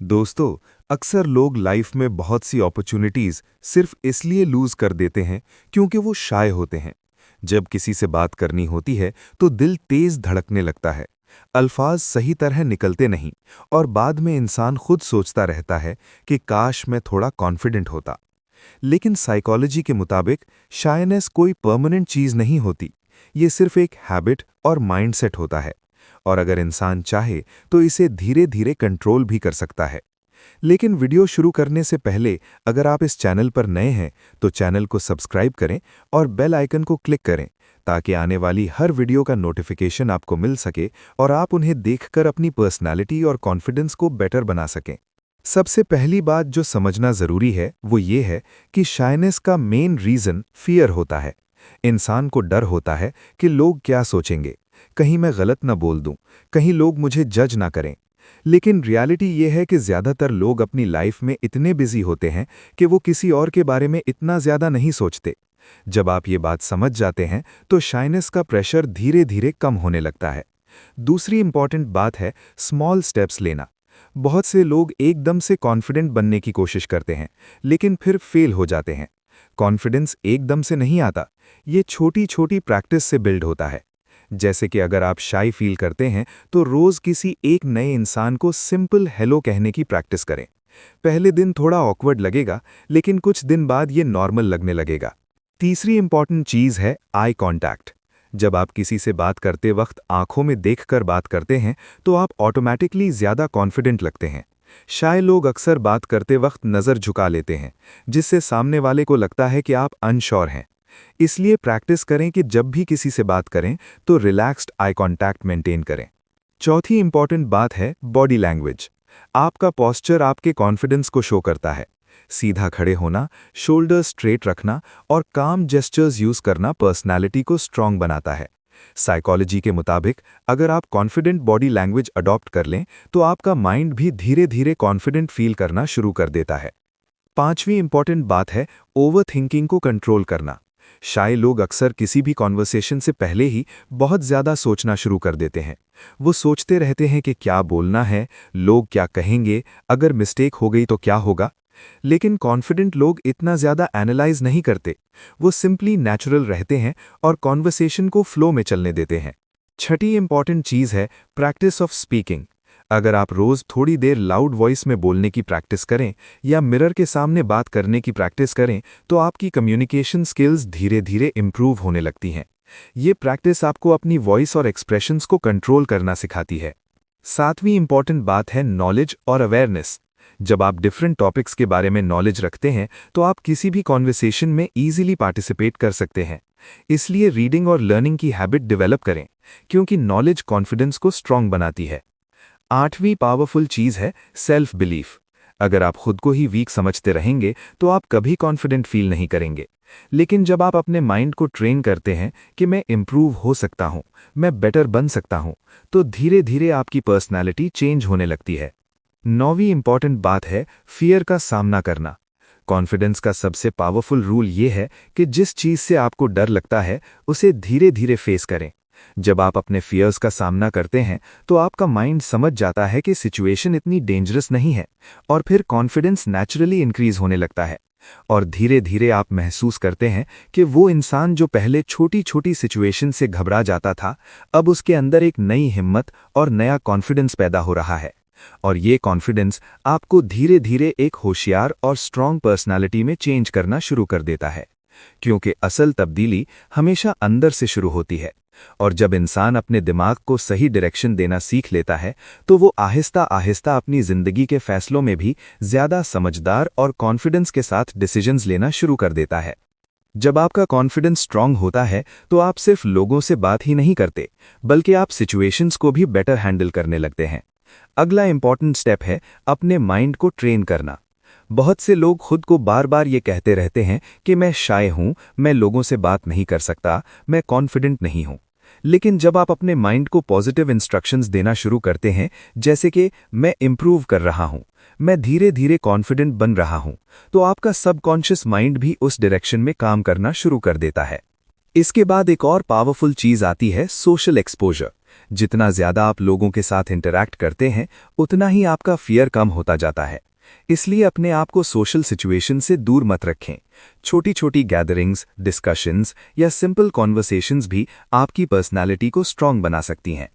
दोस्तों, अक्सर लोग लाइफ में बहुत सी अपॉर्चुनिटीज सिर्फ इसलिए लूज कर देते हैं क्योंकि वो शाय होते हैं। जब किसी से बात करनी होती है तो दिल तेज धड़कने लगता है, अल्फाज सही तरह निकलते नहीं और बाद में इंसान खुद सोचता रहता है कि काश मैं थोड़ा कॉन्फिडेंट होता। लेकिन साइकोलॉजी के मुताबिक शायनेस कोई परमानेंट चीज नहीं होती, ये सिर्फ एक हैबिट और माइंडसेट होता है और अगर इंसान चाहे तो इसे धीरे धीरे कंट्रोल भी कर सकता है। लेकिन वीडियो शुरू करने से पहले अगर आप इस चैनल पर नए हैं तो चैनल को सब्सक्राइब करें और बेल आइकन को क्लिक करें ताकि आने वाली हर वीडियो का नोटिफिकेशन आपको मिल सके और आप उन्हें देखकर अपनी पर्सनालिटी और कॉन्फिडेंस को बेटर बना सकें। सबसे पहली बात जो समझना जरूरी है वो ये है कि शायनेस का मेन रीजन फियर होता है। इंसान को डर होता है कि लोग क्या सोचेंगे, कहीं मैं गलत ना बोल दूं, कहीं लोग मुझे जज ना करें। लेकिन रियलिटी ये है कि ज्यादातर लोग अपनी लाइफ में इतने बिजी होते हैं कि वो किसी और के बारे में इतना ज्यादा नहीं सोचते। जब आप ये बात समझ जाते हैं तो शाइनेस का प्रेशर धीरे धीरे कम होने लगता है। दूसरी इंपॉर्टेंट बात है स्मॉल स्टेप्स लेना। बहुत से लोग एकदम से कॉन्फिडेंट बनने की कोशिश करते हैं लेकिन फिर फेल हो जाते हैं। कॉन्फिडेंस एकदम से नहीं आता, ये छोटी छोटी प्रैक्टिस से बिल्ड होता है। जैसे कि अगर आप शाई फील करते हैं तो रोज किसी एक नए इंसान को सिंपल हेलो कहने की प्रैक्टिस करें। पहले दिन थोड़ा ऑकवर्ड लगेगा लेकिन कुछ दिन बाद ये नॉर्मल लगने लगेगा। तीसरी इंपॉर्टेंट चीज है आई कांटेक्ट। जब आप किसी से बात करते वक्त आंखों में देखकर बात करते हैं तो आप ऑटोमैटिकली ज्यादा कॉन्फिडेंट लगते हैं। शाय लोग अक्सर बात करते वक्त नजर झुका लेते हैं जिससे सामने वाले को लगता है कि आप अनश्योर हैं। इसलिए प्रैक्टिस करें कि जब भी किसी से बात करें तो रिलैक्स्ड आई कांटेक्ट मेंटेन करें। चौथी इंपॉर्टेंट बात है बॉडी लैंग्वेज। आपका पोस्चर आपके कॉन्फिडेंस को शो करता है। सीधा खड़े होना, शोल्डर स्ट्रेट रखना और काम जेस्चर्स यूज करना पर्सनैलिटी को स्ट्रांग बनाता है। साइकोलॉजी के मुताबिक अगर आप कॉन्फिडेंट बॉडी लैंग्वेज अडॉप्ट कर लें तो आपका माइंड भी धीरे धीरे कॉन्फिडेंट फील करना शुरू कर देता है। पांचवी इंपॉर्टेंट बात है ओवर थिंकिंग को कंट्रोल करना। शाय लोग अक्सर किसी भी कॉन्वर्सेशन से पहले ही बहुत ज्यादा सोचना शुरू कर देते हैं। वो सोचते रहते हैं कि क्या बोलना है, लोग क्या कहेंगे, अगर मिस्टेक हो गई तो क्या होगा। लेकिन कॉन्फिडेंट लोग इतना ज्यादा एनालाइज नहीं करते, वो सिंपली नेचुरल रहते हैं और कॉन्वर्सेशन को फ्लो में चलने देते हैं। छठी इंपॉर्टेंट चीज है प्रैक्टिस ऑफ स्पीकिंग। अगर आप रोज थोड़ी देर लाउड वॉइस में बोलने की प्रैक्टिस करें या मिरर के सामने बात करने की प्रैक्टिस करें तो आपकी कम्युनिकेशन स्किल्स धीरे धीरे इंप्रूव होने लगती हैं। ये प्रैक्टिस आपको अपनी वॉइस और एक्सप्रेशंस को कंट्रोल करना सिखाती है। सातवीं इंपॉर्टेंट बात है नॉलेज और अवेयरनेस। जब आप डिफरेंट टॉपिक्स के बारे में नॉलेज रखते हैं तो आप किसी भी कॉन्वर्सेशन में ईजिली पार्टिसिपेट कर सकते हैं। इसलिए रीडिंग और लर्निंग की हैबिट डेवलप करें क्योंकि नॉलेज कॉन्फिडेंस को स्ट्रांग बनाती है। आठवीं पावरफुल चीज है सेल्फ बिलीफ। अगर आप खुद को ही वीक समझते रहेंगे तो आप कभी कॉन्फिडेंट फील नहीं करेंगे। लेकिन जब आप अपने माइंड को ट्रेन करते हैं कि मैं इंप्रूव हो सकता हूं, मैं बेटर बन सकता हूं, तो धीरे धीरे आपकी पर्सनैलिटी चेंज होने लगती है। नौवीं इंपॉर्टेंट बात है फियर का सामना करना। कॉन्फिडेंस का सबसे पावरफुल रूल ये है कि जिस चीज से आपको डर लगता है उसे धीरे धीरे फेस करें। जब आप अपने फियर्स का सामना करते हैं तो आपका माइंड समझ जाता है कि सिचुएशन इतनी डेंजरस नहीं है और फिर कॉन्फिडेंस नेचुरली इंक्रीज होने लगता है और धीरे धीरे आप महसूस करते हैं कि वो इंसान जो पहले छोटी छोटी सिचुएशन से घबरा जाता था, अब उसके अंदर एक नई हिम्मत और नया कॉन्फिडेंस पैदा हो रहा है। और ये कॉन्फिडेंस आपको धीरे धीरे एक होशियार और स्ट्रांग पर्सनालिटी में चेंज करना शुरू कर देता है, क्योंकि असल तब्दीली हमेशा अंदर से शुरू होती है। और जब इंसान अपने दिमाग को सही डायरेक्शन देना सीख लेता है तो वो आहिस्ता आहिस्ता अपनी जिंदगी के फैसलों में भी ज्यादा समझदार और कॉन्फिडेंस के साथ डिसीजंस लेना शुरू कर देता है। जब आपका कॉन्फिडेंस स्ट्रांग होता है तो आप सिर्फ लोगों से बात ही नहीं करते बल्कि आप सिचुएशंस को भी बेटर हैंडल करने लगते हैं। अगला इंपॉर्टेंट स्टेप है अपने माइंड को ट्रेन करना। बहुत से लोग खुद को बार बार ये कहते रहते हैं कि मैं शाय हूं, मैं लोगों से बात नहीं कर सकता, मैं कॉन्फिडेंट नहीं हूं। लेकिन जब आप अपने माइंड को पॉजिटिव इंस्ट्रक्शंस देना शुरू करते हैं, जैसे कि मैं इंप्रूव कर रहा हूं, मैं धीरे धीरे कॉन्फिडेंट बन रहा हूं, तो आपका सबकॉन्शियस माइंड भी उस डायरेक्शन में काम करना शुरू कर देता है। इसके बाद एक और पावरफुल चीज आती है सोशल एक्सपोजर। जितना ज़्यादा आप लोगों के साथ इंटरैक्ट करते हैं, उतना ही आपका फियर कम होता जाता है। इसलिए अपने आप को सोशल सिचुएशन से दूर मत रखें। छोटी छोटी गैदरिंग्स, डिस्कशंस या सिंपल कॉन्वर्सेशंस भी आपकी पर्सनालिटी को स्ट्रांग बना सकती हैं।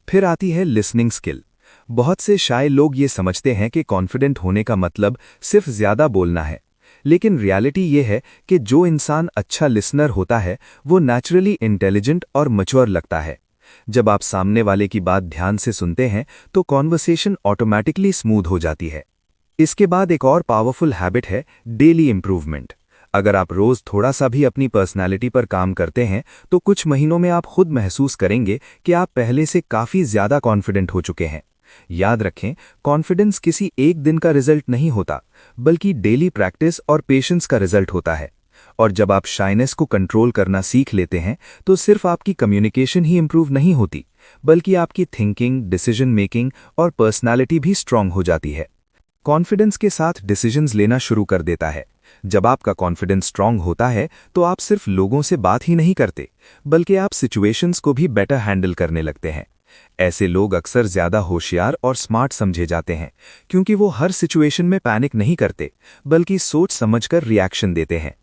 फिर आती है लिसनिंग स्किल। बहुत से शाय लोग ये समझते हैं कि कॉन्फिडेंट होने का मतलब सिर्फ ज़्यादा बोलना है, लेकिन रियलिटी ये है कि जो इंसान अच्छा लिसनर होता है वो नेचुरली इंटेलिजेंट और मैच्योर लगता है। जब आप सामने वाले की बात ध्यान से सुनते हैं तो कॉन्वर्सेशन ऑटोमैटिकली स्मूथ हो जाती है। इसके बाद एक और पावरफुल हैबिट है डेली इंप्रूवमेंट। अगर आप रोज थोड़ा सा भी अपनी पर्सनालिटी पर काम करते हैं तो कुछ महीनों में आप खुद महसूस करेंगे कि आप पहले से काफी ज्यादा कॉन्फिडेंट हो चुके हैं। याद रखें, कॉन्फिडेंस किसी एक दिन का रिजल्ट नहीं होता, बल्कि डेली प्रैक्टिस और पेशेंस का रिजल्ट होता है। और जब आप शाइनेस को कंट्रोल करना सीख लेते हैं तो सिर्फ आपकी कम्युनिकेशन ही इंप्रूव नहीं होती, बल्कि आपकी थिंकिंग, डिसीजन मेकिंग और पर्सनालिटी भी स्ट्रांग हो जाती है। कॉन्फिडेंस के साथ डिसीजंस लेना शुरू कर देता है। जब आपका कॉन्फिडेंस स्ट्रांग होता है तो आप सिर्फ लोगों से बात ही नहीं करते, बल्कि आप सिचुएशंस को भी बेटर हैंडल करने लगते हैं। ऐसे लोग अक्सर ज्यादा होशियार और स्मार्ट समझे जाते हैं, क्योंकि वो हर सिचुएशन में पैनिक नहीं करते, बल्कि सोच समझकर रिएक्शन देते हैं।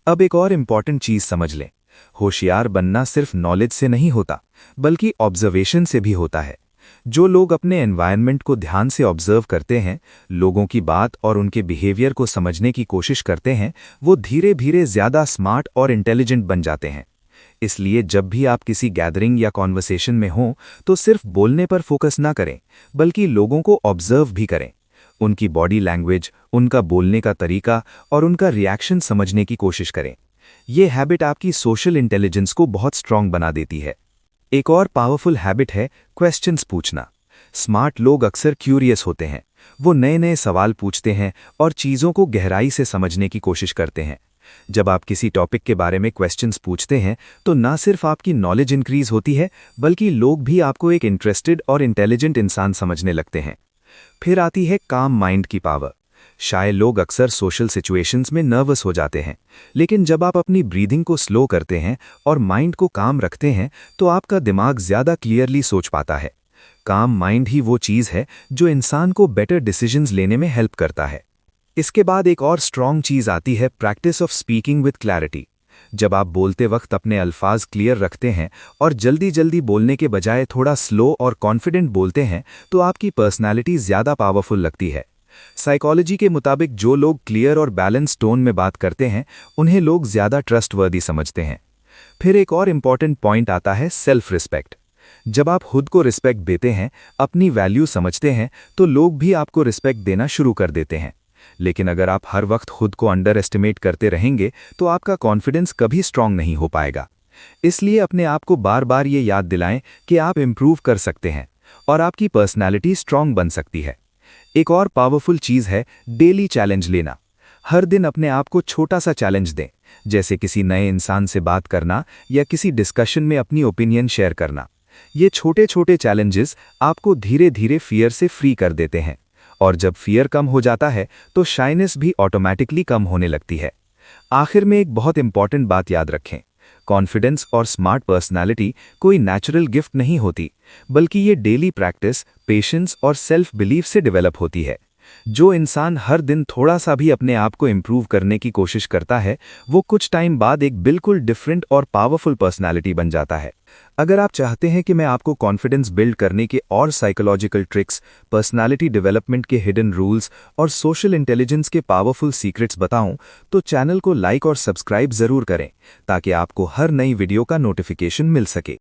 अब एक और इम्पॉर्टेंट चीज समझ लें, होशियार बनना सिर्फ नॉलेज से नहीं होता, बल्कि ऑब्जर्वेशन से भी होता है। जो लोग अपने एनवायरनमेंट को ध्यान से ऑब्जर्व करते हैं, लोगों की बात और उनके बिहेवियर को समझने की कोशिश करते हैं, वो धीरे धीरे ज्यादा स्मार्ट और इंटेलिजेंट बन जाते हैं। इसलिए जब भी आप किसी गैदरिंग या कॉन्वर्सेशन में हों तो सिर्फ बोलने पर फोकस ना करें, बल्कि लोगों को ऑब्जर्व भी करें। उनकी बॉडी लैंग्वेज, उनका बोलने का तरीका और उनका रिएक्शन समझने की कोशिश करें। ये हैबिट आपकी सोशल इंटेलिजेंस को बहुत स्ट्रांग बना देती है। एक और पावरफुल हैबिट है क्वेश्चंस पूछना। स्मार्ट लोग अक्सर क्यूरियस होते हैं। वो नए नए सवाल पूछते हैं और चीज़ों को गहराई से समझने की कोशिश करते हैं। जब आप किसी टॉपिक के बारे में क्वेश्चंस पूछते हैं तो ना सिर्फ आपकी नॉलेज इंक्रीज होती है, बल्कि लोग भी आपको एक इंटरेस्टेड और इंटेलिजेंट इंसान समझने लगते हैं। फिर आती है काम माइंड की पावर। शायद लोग अक्सर सोशल सिचुएशंस में नर्वस हो जाते हैं, लेकिन जब आप अपनी ब्रीदिंग को स्लो करते हैं और माइंड को काम रखते हैं तो आपका दिमाग ज़्यादा क्लियरली सोच पाता है। काम माइंड ही वो चीज़ है जो इंसान को बेटर डिसीजंस लेने में हेल्प करता है। इसके बाद एक और स्ट्रॉन्ग चीज़ आती है practice of speaking with clarity. जब आप बोलते वक्त अपने अल्फाज क्लियर रखते हैं और जल्दी जल्दी बोलने के बजाय थोड़ा स्लो और कॉन्फिडेंट बोलते हैं तो आपकी पर्सनैलिटी ज़्यादा पावरफुल लगती है। साइकोलॉजी के मुताबिक जो लोग क्लियर और बैलेंस टोन में बात करते हैं, उन्हें लोग ज़्यादा ट्रस्टवर्दी समझते हैं। फिर एक और इम्पॉर्टेंट पॉइंट आता है सेल्फ रिस्पेक्ट। जब आप खुद को रिस्पेक्ट देते हैं, अपनी वैल्यू समझते हैं, तो लोग भी आपको रिस्पेक्ट देना शुरू कर देते हैं। लेकिन अगर आप हर वक्त खुद को अंडर एस्टिमेट करते रहेंगे तो आपका कॉन्फिडेंस कभी स्ट्रांग नहीं हो पाएगा। इसलिए अपने आप को बार बार ये याद दिलाएं कि आप इम्प्रूव कर सकते हैं और आपकी पर्सनैलिटी स्ट्रांग बन सकती है। एक और पावरफुल चीज़ है डेली चैलेंज लेना। हर दिन अपने आप को छोटा सा चैलेंज दें, जैसे किसी नए इंसान से बात करना या किसी डिस्कशन में अपनी ओपिनियन शेयर करना। ये छोटे छोटे चैलेंजेस आपको धीरे धीरे फियर से फ्री कर देते हैं, और जब फियर कम हो जाता है तो शाइनेस भी ऑटोमैटिकली कम होने लगती है। आखिर में एक बहुत इंपॉर्टेंट बात याद रखें, कॉन्फिडेंस और स्मार्ट पर्सनालिटी कोई नेचुरल गिफ्ट नहीं होती, बल्कि ये डेली प्रैक्टिस, पेशेंस और सेल्फ बिलीफ से डेवलप होती है। जो इंसान हर दिन थोड़ा सा भी अपने आप को इम्प्रूव करने की कोशिश करता है, वो कुछ टाइम बाद एक बिल्कुल डिफरेंट और पावरफुल पर्सनालिटी बन जाता है। अगर आप चाहते हैं कि मैं आपको कॉन्फिडेंस बिल्ड करने के और साइकोलॉजिकल ट्रिक्स, पर्सनालिटी डेवलपमेंट के हिडन रूल्स और सोशल इंटेलिजेंस के पावरफुल सीक्रेट्स बताऊं, तो चैनल को लाइक और सब्सक्राइब जरूर करें, ताकि आपको हर नई वीडियो का नोटिफिकेशन मिल सके।